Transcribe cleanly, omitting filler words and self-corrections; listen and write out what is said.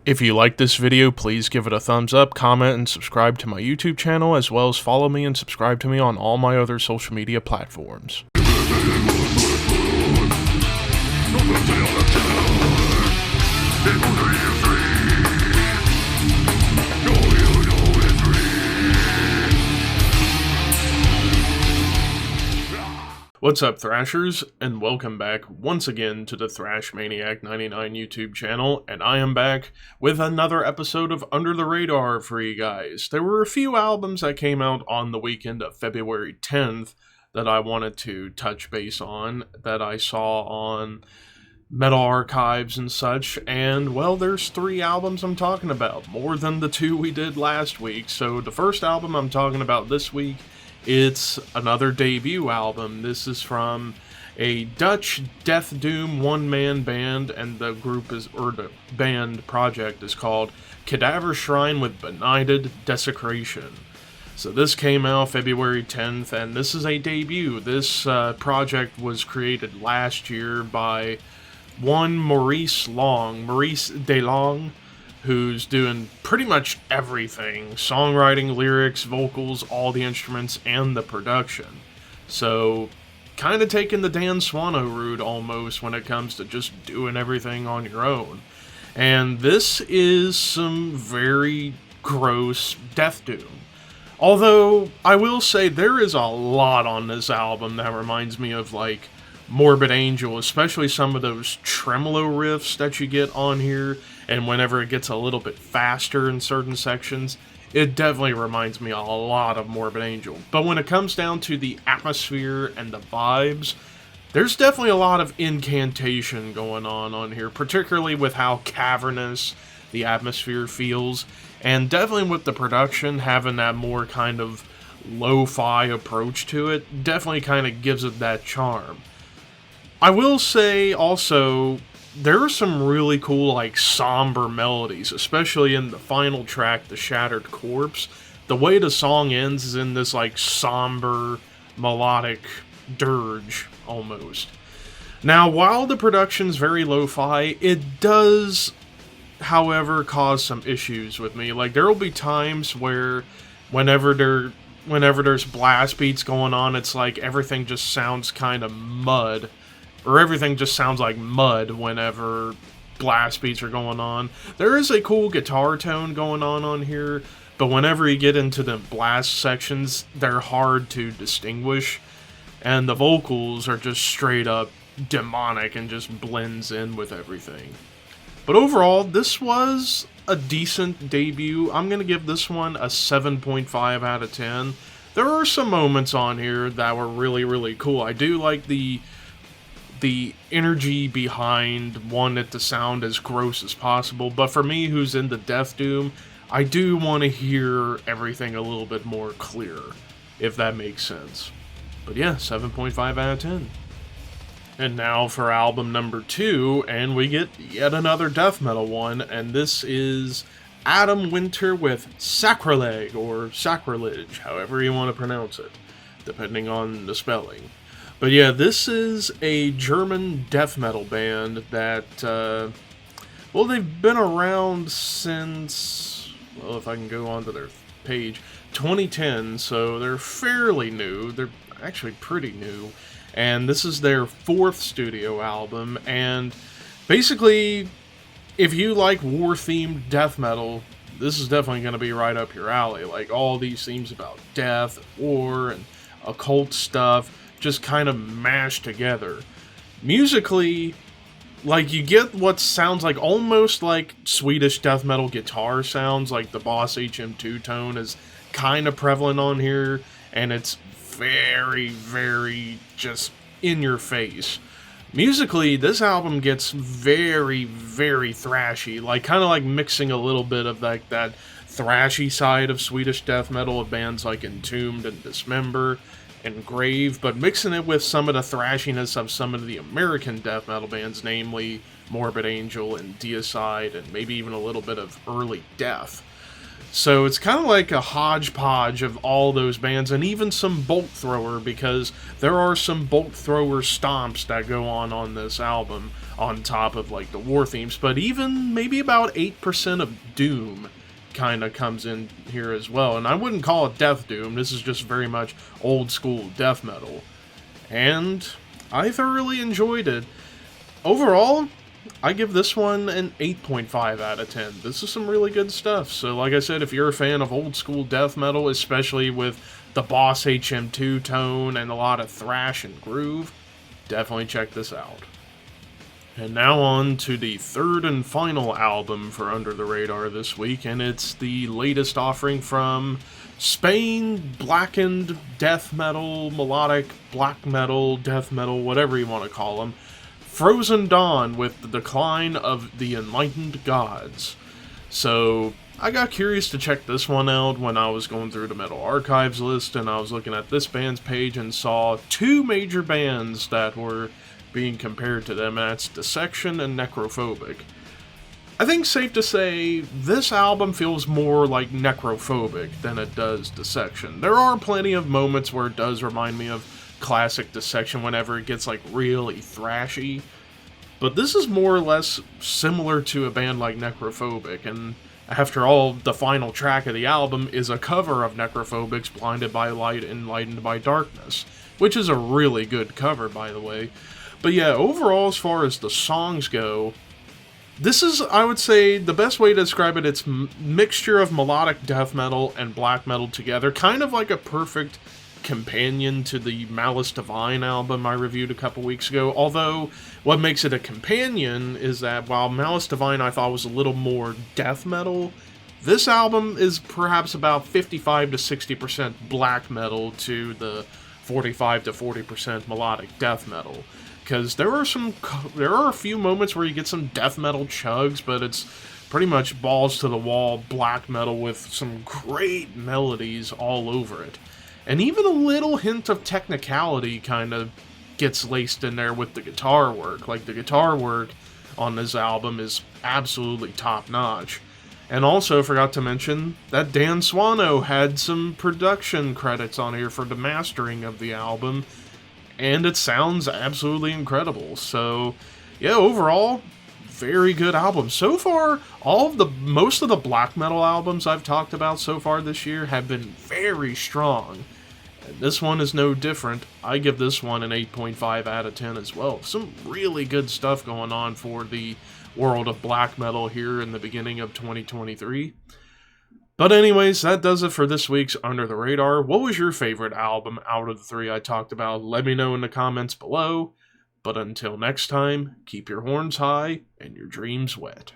If you like this video, please give it a thumbs up, comment, and subscribe to my YouTube channel, as well as follow me and subscribe to me on all my other social media platforms. What's up, Thrashers, and welcome back once again to the Thrash Maniac 99 YouTube channel, and I am back with another episode of Under the Radar for you guys. There were a few albums that came out on the weekend of February 10th that I wanted to touch base on, that I saw on Metal Archives and such, and well, there's 3 albums I'm talking about, more than the 2 we did last week. So the first album I'm talking about this week, it's another debut album. This is from a Dutch death doom one-man band, and the band project is called Cadaver Shrine with Benighted, Desecration. So this came out February 10th, and this is a debut. This project was created last year by one Maurice DeLong, who's doing pretty much everything: songwriting, lyrics, vocals, all the instruments, and the production. So, kind of taking the Dan Swano route almost when it comes to just doing everything on your own. And this is some very gross death doom. Although, I will say there is a lot on this album that reminds me of, like, Morbid Angel, especially some of those tremolo riffs that you get on here, and whenever it gets a little bit faster in certain sections, it definitely reminds me a lot of Morbid Angel. But when it comes down to the atmosphere and the vibes, there's definitely a lot of incantation going on here, particularly with how cavernous the atmosphere feels, and definitely with the production having that more kind of lo-fi approach to it, definitely kind of gives it that charm. I will say also, there are some really cool, like, somber melodies, especially in the final track, The Shattered Corpse. The way the song ends is in this, like, somber, melodic dirge, almost. Now, while the production's very lo-fi, it does, however, cause some issues with me. Like, there will be times where, whenever there's blast beats going on, it's like everything just sounds kind of mud. Or everything just sounds like mud whenever blast beats are going on. There is a cool guitar tone going on here, but whenever you get into the blast sections, they're hard to distinguish, and the vocals are just straight up demonic and just blends in with everything. But overall, this was a decent debut. I'm going to give this one a 7.5 out of 10. There are some moments on here that were really, really cool. I do like the energy behind wanting it to sound as gross as possible, but for me, who's into death doom, I do want to hear everything a little bit more clear, if that makes sense. But yeah, 7.5 out of 10. And now for album number 2, and we get yet another death metal one, and this is Atomwinter with Sakrileg, or Sakrileg, however you want to pronounce it, depending on the spelling. But yeah, this is a German death metal band that, well, they've been around since, well, if I can go onto their page, 2010, so they're fairly new. They're actually pretty new. And this is their 4th studio album, and basically, if you like war-themed death metal, this is definitely going to be right up your alley. Like, all these themes about death, war, and occult stuff, just kind of mashed together. Musically, like, you get what sounds like almost like Swedish death metal guitar sounds, like the Boss HM2 tone is kind of prevalent on here, and it's very, very just in your face. Musically, this album gets very, very thrashy, like kind of like mixing a little bit of like that thrashy side of Swedish death metal of bands like Entombed and Dismember and Grave, but mixing it with some of the thrashiness of some of the American death metal bands, namely Morbid Angel and Deicide, and maybe even a little bit of early Death. So it's kind of like a hodgepodge of all those bands, and even some Bolt Thrower, because there are some Bolt Thrower stomps that go on this album, on top of like the war themes, but even maybe about 8% of Doom kind of comes in here as well. And I wouldn't call it Death Doom, this is just very much old school death metal. And I thoroughly enjoyed it. Overall, I give this one an 8.5 out of 10. This is some really good stuff. So like I said, if you're a fan of old school death metal, especially with the Boss HM2 tone and a lot of thrash and groove, definitely check this out. And now on to the third and final album for Under the Radar this week, and it's the latest offering from Spain, blackened death metal, melodic black metal, death metal, whatever you want to call them. Frozen Dawn with the Decline of the Enlightened Gods. So, I got curious to check this one out when I was going through the Metal Archives list, and I was looking at this band's page and saw two major bands that were being compared to them, and that's Desecration and Necrophobic. I think safe to say, this album feels more like Necrophobic than it does Desecration. There are plenty of moments where it does remind me of classic Desecration whenever it gets like really thrashy, but this is more or less similar to a band like Necrophobic, and after all, the final track of the album is a cover of Necrophobic's Blinded by Light, Enlightened by Darkness, which is a really good cover, by the way. But yeah, overall, as far as the songs go, this is, I would say, the best way to describe it, it's mixture of melodic death metal and black metal together, kind of like a perfect companion to the Malice Divine album I reviewed a couple weeks ago, although what makes it a companion is that while Malice Divine I thought was a little more death metal, this album is perhaps about 55 to 60% black metal to the 45 to 40% melodic death metal. Because there are a few moments where you get some death metal chugs, but it's pretty much balls to the wall black metal with some great melodies all over it. And even a little hint of technicality kind of gets laced in there with the guitar work. Like, the guitar work on this album is absolutely top-notch. And also, forgot to mention that Dan Swano had some production credits on here for the mastering of the album, and it sounds absolutely incredible. So, yeah, overall, very good album. So far, most of the black metal albums I've talked about so far this year have been very strong. And this one is no different. I give this one an 8.5 out of 10 as well. Some really good stuff going on for the world of black metal here in the beginning of 2023. But anyways, that does it for this week's Under the Radar. What was your favorite album out of the three I talked about? Let me know in the comments below. But until next time, keep your horns high and your dreams wet.